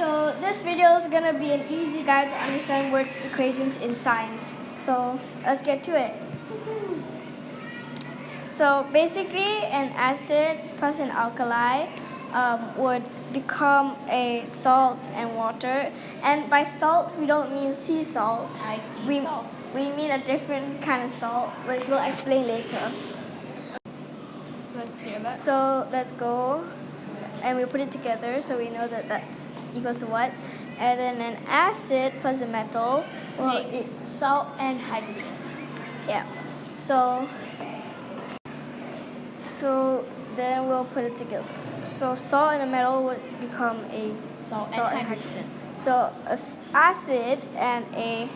So this video is gonna be an easy guide to understand word equations in science. So let's get to it. So basically, an acid plus an alkali would become a salt and water. And by salt, we don't mean sea salt. Salt. We mean a different kind of salt, which we'll explain later. Let's hear that. So let's go, and we put it together so we know that that's equals to what. And then an acid plus a metal, well, Makes salt and hydrogen. yeah. So then we'll put it together. So salt and a metal would become a Salt and hydrogen. So acid and a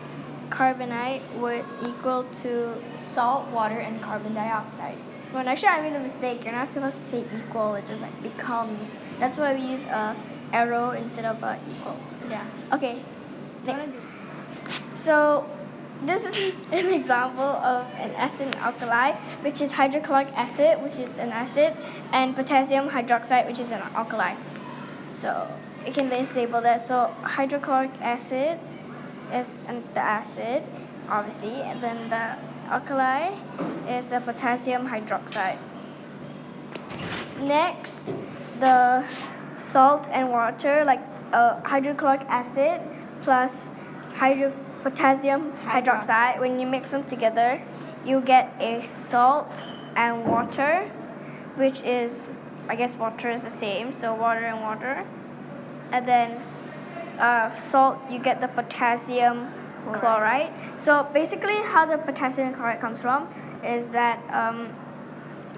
carbonate would equal to. Salt, water, and carbon dioxide. Well, actually, I made a mistake. You're not supposed to say equal. It just like becomes. That's why we use a arrow instead of equals. Yeah. Okay. Next. So this is an example of an acid and alkali, which is hydrochloric acid, which is an acid, and potassium hydroxide, which is an alkali. So you can just label that. So hydrochloric acid is the acid, obviously, and then the alkali is the potassium hydroxide. Next, the salt and water, like hydrochloric acid plus potassium hydroxide. When you mix them together, you get a salt and water, which is, I guess water is the same, so water and water. And then salt, you get the potassium chloride. So basically how the potassium chloride comes from is that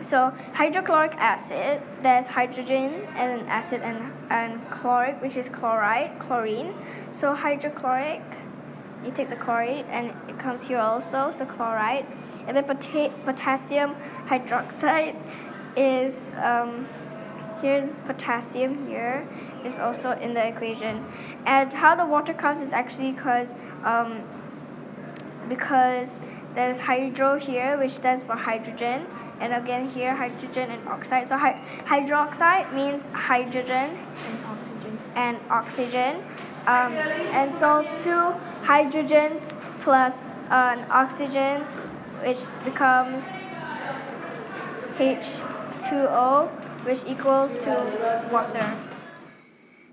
so hydrochloric acid, there's hydrogen and an acid and chloric, which is chlorine. So hydrochloric, you take the chloride and it comes here also, so chloride. And then potassium hydroxide is here's potassium here is also in the equation. And how the water comes is actually because there's hydro here, which stands for hydrogen, and again here hydrogen and oxide. So hydroxide means hydrogen and oxygen. And so two hydrogens plus an oxygen, which becomes H2O, which equals to water.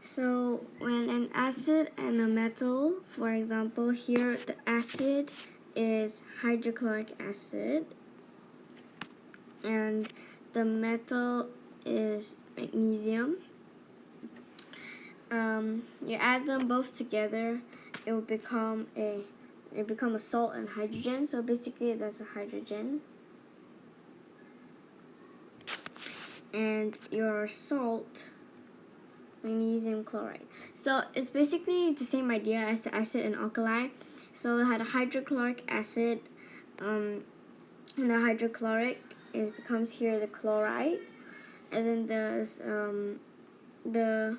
So when an acid and a metal, for example, here the acid is hydrochloric acid and the metal is magnesium. You add them both together, it will become a salt and hydrogen. So basically that's a hydrogen. And your salt, magnesium chloride. So it's basically the same idea as the acid and alkali. So it had a hydrochloric acid, and the hydrochloric becomes here the chloride, and then there's the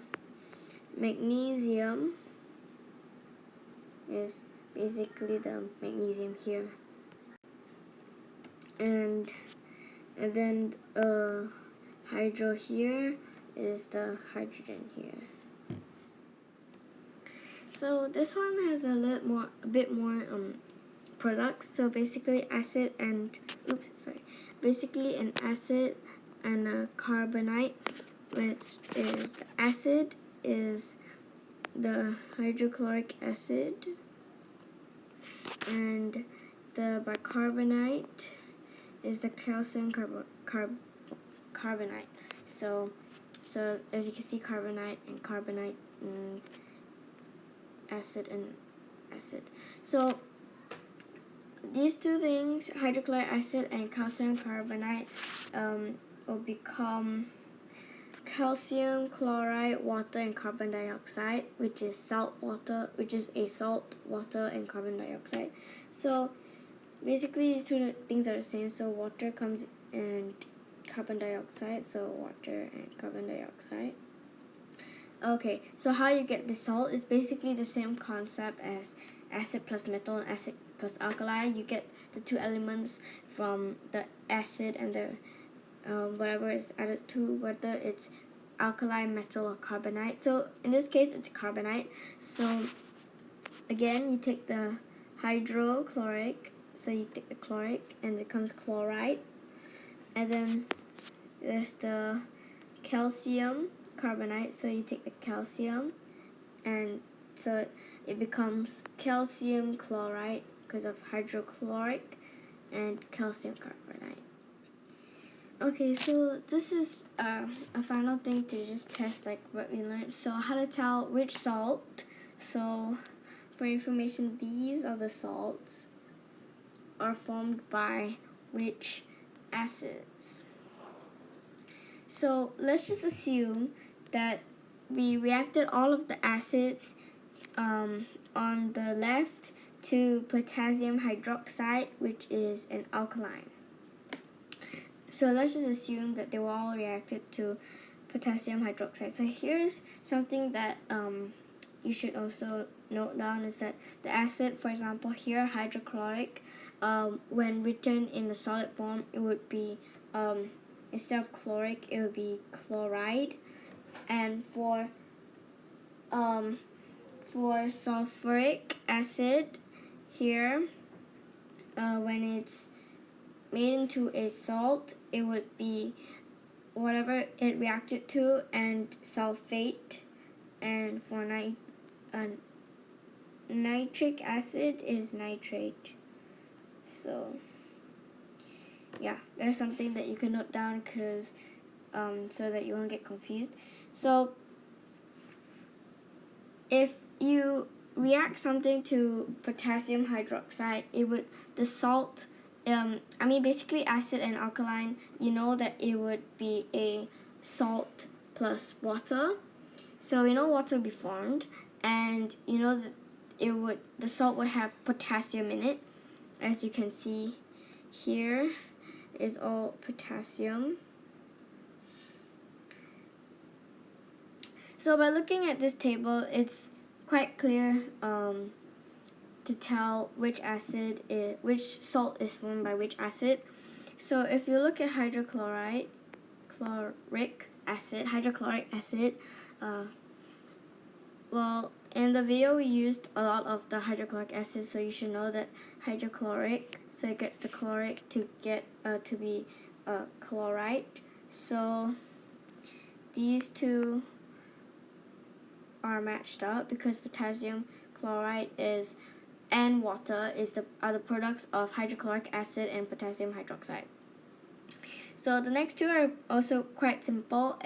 magnesium is basically the magnesium here, and then hydro here is the hydrogen here. So this one has a bit more products. So basically basically an acid and a carbonate, which is the acid is the hydrochloric acid and the bicarbonate is the calcium carbonate. So as you can see, carbonate and carbonate, and acid and acid. So these two things, hydrochloric acid and calcium carbonate, will become calcium chloride, water, and carbon dioxide, which is salt, water, which is a salt, water, and carbon dioxide. So basically these two things are the same. So water comes in carbon dioxide, so water and carbon dioxide. Okay, so how you get the salt is basically the same concept as acid plus metal and acid plus alkali. You get the two elements from the acid and the whatever is added to, whether it's alkali, metal, or carbonate. So in this case, it's carbonate. So again, you take the hydrochloric, so you take the chloric and it becomes chloride. And then there's the calcium carbonate, so you take the calcium and so it becomes calcium chloride because of hydrochloric and calcium carbonate. Okay, so this is a final thing to just test like what we learned. So how to tell which salt. So for information, these are the salts are formed by which acids. So let's just assume that we reacted all of the acids on the left to potassium hydroxide, which is an alkaline. So let's just assume that they were all reacted to potassium hydroxide. So here's something that you should also note down is that the acid, for example, here hydrochloric, when written in the solid form, it would be instead of chloric, it would be chloride, and for sulfuric acid here, when it's made into a salt, it would be whatever it reacted to and sulfate, and for nitric acid is nitrate. So yeah, there's something that you can note down because so that you won't get confused. So if you react something to potassium hydroxide, the salt, basically acid and alkaline, you know that it would be a salt plus water. So we know water will be formed, and you know that the salt would have potassium in it. As you can see here is all potassium. So by looking at this table, it's quite clear to tell which salt is formed by which acid. So if you look at hydrochloric acid, well, in the video we used a lot of the hydrochloric acid, so you should know that hydrochloric, so it gets the chloric to get to be chloride. So these two are matched up because potassium chloride and water are the products of hydrochloric acid and potassium hydroxide. So the next two are also quite simple.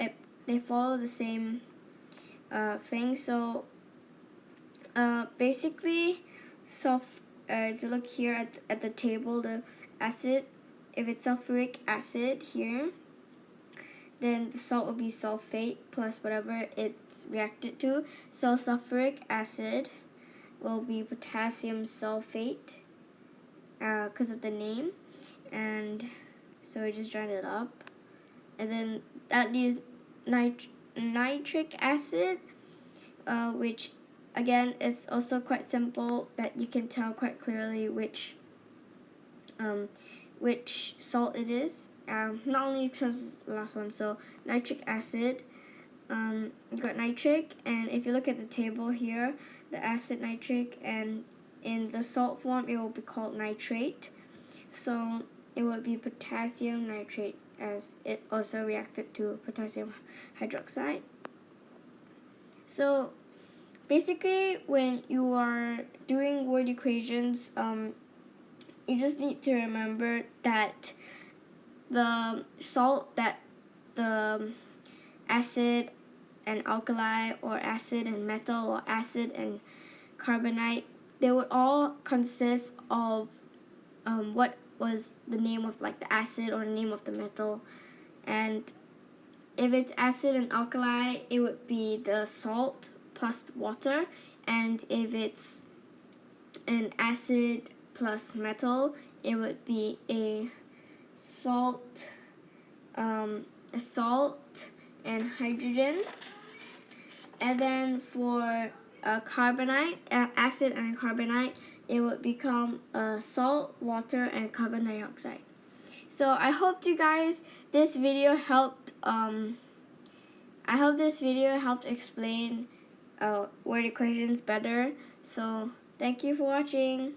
They follow the same thing. So basically, if you look here at the table, the acid, if it's sulfuric acid here, then the salt will be sulfate plus whatever it's reacted to. So sulfuric acid will be potassium sulfate because of the name. And so we just join it up. And then that leaves nitric acid, which again is also quite simple, that you can tell quite clearly which salt it is. Not only because it's the last one. So nitric acid, you got nitric, and if you look at the table here, the acid nitric, and in the salt form it will be called nitrate. So it would be potassium nitrate, as it also reacted to potassium hydroxide. So basically, when you are doing word equations, you just need to remember that the salt that the acid and alkali, or acid and metal, or acid and carbonate, they would all consist of what was the name of like the acid or the name of the metal. And if it's acid and alkali, it would be the salt plus water, and if it's an acid plus metal, it would be a salt and hydrogen. And then for carbonate, acid and carbonate, it would become salt, water, and carbon dioxide. So I hope you guys, this video helped. I hope this video helped explain word equations better. So thank you for watching.